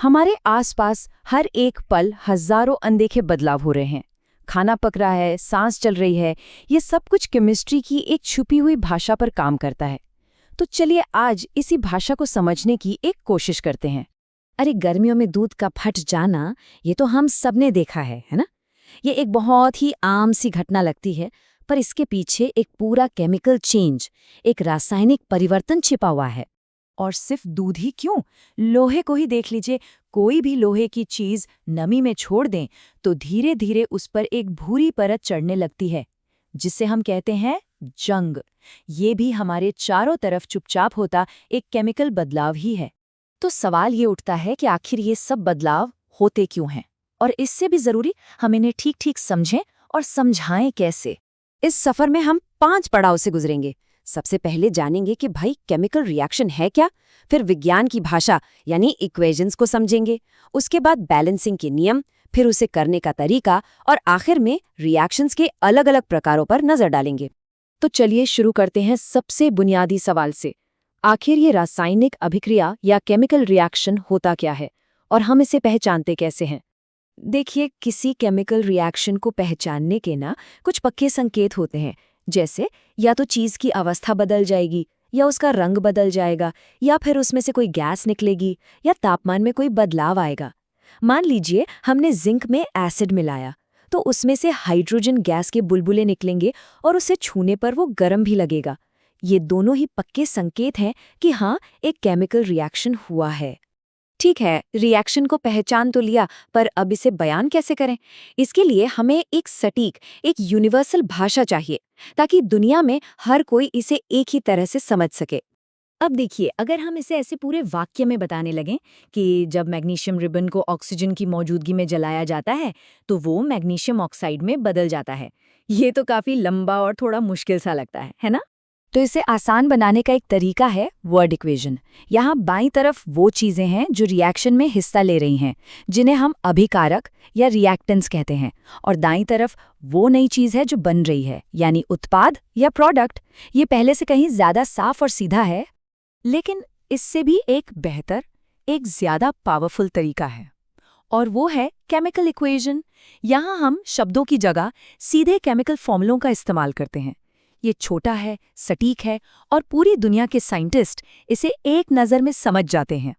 हमारे आसपास हर एक पल हजारों अनदेखे बदलाव हो रहे हैं। खाना पक रहा है, सांस चल रही है, ये सब कुछ केमिस्ट्री की एक छुपी हुई भाषा पर काम करता है। तो चलिए आज इसी भाषा को समझने की एक कोशिश करते हैं। अरे गर्मियों में दूध का फट जाना, ये तो हम सबने देखा है ना? ये एक बहुत ही आम सी घटना लगती है, पर इसके पीछे एक पूरा केमिकल चेंज, एक रासायनिक परिवर्तन छिपा हुआ है। और सिर्फ दूध ही क्यों, लोहे को ही देख लीजिए। कोई भी लोहे की चीज नमी में छोड़ दें तो धीरे धीरे उस पर एक भूरी परत चढ़ने लगती है, जिसे हम कहते हैं जंग। ये भी हमारे चारों तरफ चुपचाप होता एक केमिकल बदलाव ही है। तो सवाल ये उठता है कि आखिर ये सब बदलाव होते क्यों हैं? और इससे भी जरूरी, हम इन्हें ठीक ठीक समझें और समझाएं कैसे। इस सफर में हम 5 पड़ाव से गुजरेंगे। सबसे पहले जानेंगे कि भाई केमिकल रिएक्शन है क्या, फिर विज्ञान की भाषा यानी इक्वेशंस को समझेंगे, उसके बाद बैलेंसिंग के नियम, फिर उसे करने का तरीका, और आखिर में रिएक्शंस के अलग अलग प्रकारों पर नजर डालेंगे। तो चलिए शुरू करते हैं सबसे बुनियादी सवाल से। आखिर ये रासायनिक अभिक्रिया या केमिकल रिएक्शन होता क्या है और हम इसे पहचानते कैसे हैं? देखिए, किसी केमिकल रिएक्शन को पहचानने के ना कुछ पक्के संकेत होते हैं। जैसे या तो चीज़ की अवस्था बदल जाएगी, या उसका रंग बदल जाएगा, या फिर उसमें से कोई गैस निकलेगी, या तापमान में कोई बदलाव आएगा। मान लीजिए हमने जिंक में एसिड मिलाया, तो उसमें से हाइड्रोजन गैस के बुलबुले निकलेंगे और उसे छूने पर वो गर्म भी लगेगा। ये दोनों ही पक्के संकेत हैं कि हाँ, एक केमिकल रिएक्शन हुआ है। ठीक है, रिएक्शन को पहचान तो लिया, पर अब इसे बयान कैसे करें? इसके लिए हमें एक सटीक, एक यूनिवर्सल भाषा चाहिए, ताकि दुनिया में हर कोई इसे एक ही तरह से समझ सके। अब देखिए, अगर हम इसे ऐसे पूरे वाक्य में बताने लगें कि जब मैग्नीशियम रिबन को ऑक्सीजन की मौजूदगी में जलाया जाता है, तो वो मैग्नीशियम ऑक्साइड में बदल जाता है। ये तो काफी लंबा और थोड़ा मुश्किल सा लगता है ना? तो इसे आसान बनाने का एक तरीका है वर्ड इक्वेशन। यहाँ बाईं तरफ वो चीजें हैं जो रिएक्शन में हिस्सा ले रही हैं, जिन्हें हम अभिकारक या रिएक्टेंट्स कहते हैं, और दाईं तरफ वो नई चीज है जो बन रही है, यानी उत्पाद या प्रोडक्ट। ये पहले से कहीं ज्यादा साफ और सीधा है। लेकिन इससे भी एक बेहतर, एक ज्यादा पावरफुल तरीका है, और वो है केमिकल इक्वेशन। यहाँ हम शब्दों की जगह सीधे केमिकल फॉर्मूलों का इस्तेमाल करते हैं। ये छोटा है, सटीक है, और पूरी दुनिया के साइंटिस्ट इसे एक नज़र में समझ जाते हैं।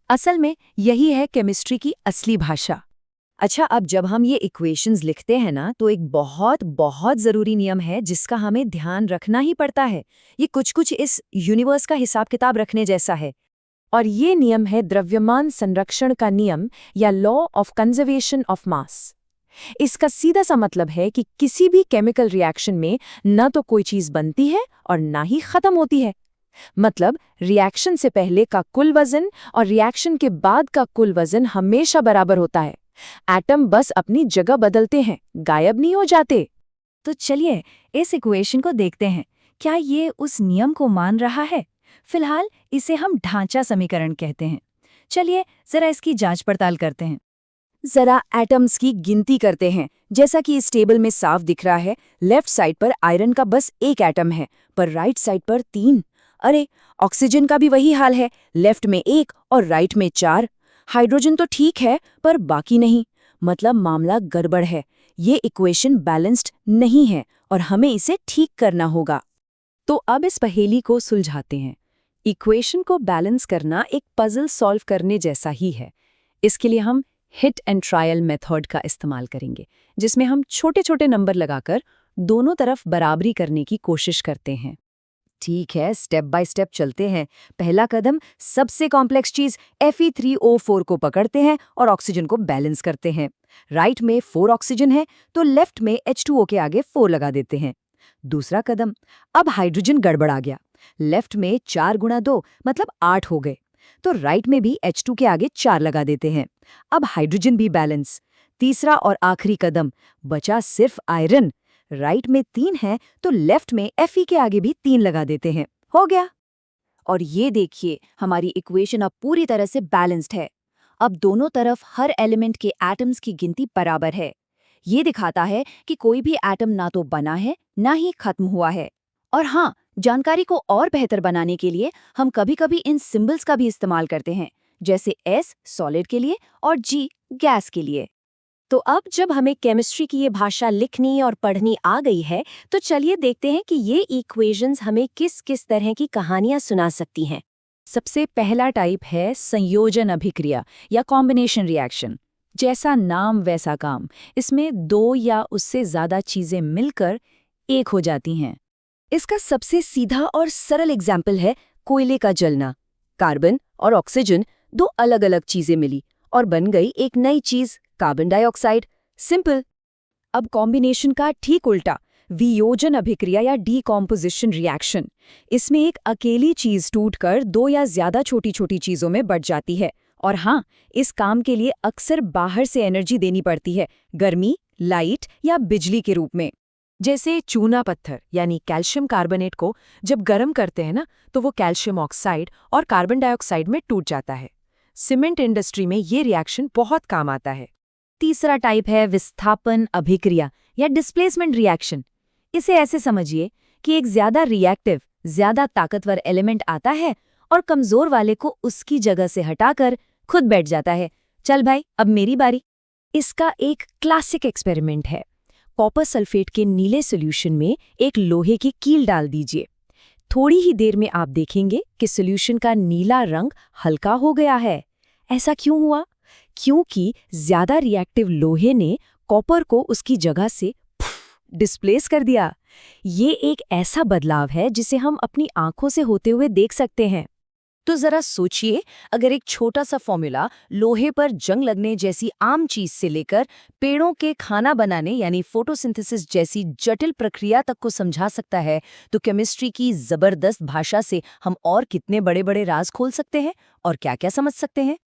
असल में यही है केमिस्ट्री की असली भाषा। अच्छा, अब जब हम ये इक्वेशंस लिखते हैं ना, तो एक बहुत बहुत ज़रूरी नियम है जिसका हमें ध्यान रखना ही पड़ता है। ये कुछ इस यूनिवर्स का हिसाब किताब रखने जैसा है। और ये नियम है द्रव्यमान संरक्षण का नियम, या law of conservation of mass. इसका सीधा सा मतलब है कि किसी भी केमिकल रिएक्शन में न तो कोई चीज बनती है और ना ही खत्म होती है। मतलब रिएक्शन से पहले का कुल वजन और रिएक्शन के बाद का कुल वजन हमेशा बराबर होता है। एटम बस अपनी जगह बदलते हैं, गायब नहीं हो जाते। तो चलिए इस इक्वेशन को देखते हैं। क्या ये उस नियम को मान रहा है? फिलहाल इसे हम ढांचा समीकरण कहते हैं। चलिए जरा इसकी जांच पड़ताल करते हैं। जरा एटम्स की गिनती करते हैं। जैसा कि इस टेबल में साफ दिख रहा है, लेफ्ट साइड पर आयरन का बस एक एटम है, पर राइट साइड पर 3। अरे, ऑक्सीजन का भी वही हाल है, लेफ्ट में 1 और राइट में 4। हाइड्रोजन तो ठीक है, पर बाकी नहीं। मतलब मामला गड़बड़ है। ये इक्वेशन बैलेंस्ड नहीं है और हमें इसे ठीक करना होगा। तो अब इस पहेली को सुलझाते हैं। इक्वेशन को बैलेंस करना एक पजल सॉल्व करने जैसा ही है। इसके लिए हम हिट एंड ट्रायल मेथड का इस्तेमाल करेंगे, जिसमें हम छोटे छोटे नंबर लगाकर दोनों तरफ बराबरी करने की कोशिश करते हैं। ठीक है, स्टेप बाय स्टेप चलते हैं। पहला कदम, सबसे कॉम्प्लेक्स चीज Fe3O4 को पकड़ते हैं और ऑक्सीजन को बैलेंस करते हैं। राइट में 4 ऑक्सीजन है, तो लेफ्ट में H2O के आगे 4 लगा देते हैं। दूसरा कदम, अब हाइड्रोजन गड़बड़ा गया। लेफ्ट में 4 गुणा 2 मतलब 8 हो गए, तो राइट में भी H2 के आगे 4 लगा देते हैं। अब हाइड्रोजन भी बैलेंस। तीसरा और आखिरी कदम, बचा सिर्फ आयरन। राइट में 3 है, तो लेफ्ट में Fe के आगे भी 3 लगा देते हैं। हो गया। और ये देखिए, हमारी इक्वेशन अब पूरी तरह से बैलेंस्ड है। अब दोनों तरफ हर एलिमेंट के एटम्स की गिनती बराबर है। ये दिखाता है कि कोई भी एटम ना तो बना है, ना ही खत्म हुआ है। और हाँ, जानकारी को और बेहतर बनाने के लिए हम कभी-कभी इन सिंबल्स का भी इस्तेमाल करते हैं, जैसे S सॉलिड के लिए और G गैस के लिए। तो अब जब हमें केमिस्ट्री की ये भाषा लिखनी और पढ़नी आ गई है, तो चलिए देखते हैं कि ये इक्वेशंस हमें किस किस तरह की कहानियां सुना सकती हैं। सबसे पहला टाइप है संयोजन अभिक्रिया या कॉम्बिनेशन रिएक्शन। जैसा नाम वैसा काम, इसमें दो या उससे ज्यादा चीजें मिलकर एक हो जाती हैं। इसका सबसे सीधा और सरल एग्जाम्पल है कोयले का जलना। कार्बन और ऑक्सीजन दो अलग अलग चीजें मिली और बन गई एक नई चीज, कार्बन डाइऑक्साइड। सिंपल। अब कॉम्बिनेशन का ठीक उल्टा, वियोजन अभिक्रिया या डीकॉम्पोजिशन रिएक्शन। इसमें एक अकेली चीज टूटकर दो या ज्यादा छोटी छोटी चीजों में बढ़ जाती है। और हाँ, इस काम के लिए अक्सर बाहर से एनर्जी देनी पड़ती है, गर्मी, लाइट या बिजली के रूप में। जैसे चूना पत्थर यानी कैल्शियम कार्बोनेट को जब गर्म करते हैं ना, तो वो कैल्शियम ऑक्साइड और कार्बन डाइऑक्साइड में टूट जाता है। सीमेंट इंडस्ट्री में ये रिएक्शन बहुत काम आता है। तीसरा टाइप है विस्थापन अभिक्रिया या डिस्प्लेसमेंट रिएक्शन। इसे ऐसे समझिए कि एक ज्यादा रिएक्टिव, ज्यादा ताकतवर एलिमेंट आता है और कमजोर वाले को उसकी जगह से हटाकर खुद बैठ जाता है। चल भाई, अब मेरी बारी। इसका एक क्लासिक एक्सपेरिमेंट है। कॉपर सल्फेट के नीले सॉल्यूशन में एक लोहे की कील डाल दीजिए। थोड़ी ही देर में आप देखेंगे कि सॉल्यूशन का नीला रंग हल्का हो गया है। ऐसा क्यों हुआ? क्योंकि ज्यादा रिएक्टिव लोहे ने कॉपर को उसकी जगह से डिस्प्लेस कर दिया। ये एक ऐसा बदलाव है जिसे हम अपनी आंखों से होते हुए देख सकते हैं। तो जरा सोचिए, अगर एक छोटा सा फॉर्मूला लोहे पर जंग लगने जैसी आम चीज से लेकर पेड़ों के खाना बनाने यानी फोटोसिंथेसिस जैसी जटिल प्रक्रिया तक को समझा सकता है, तो केमिस्ट्री की जबरदस्त भाषा से हम और कितने बड़े बड़े राज खोल सकते हैं और क्या क्या समझ सकते हैं।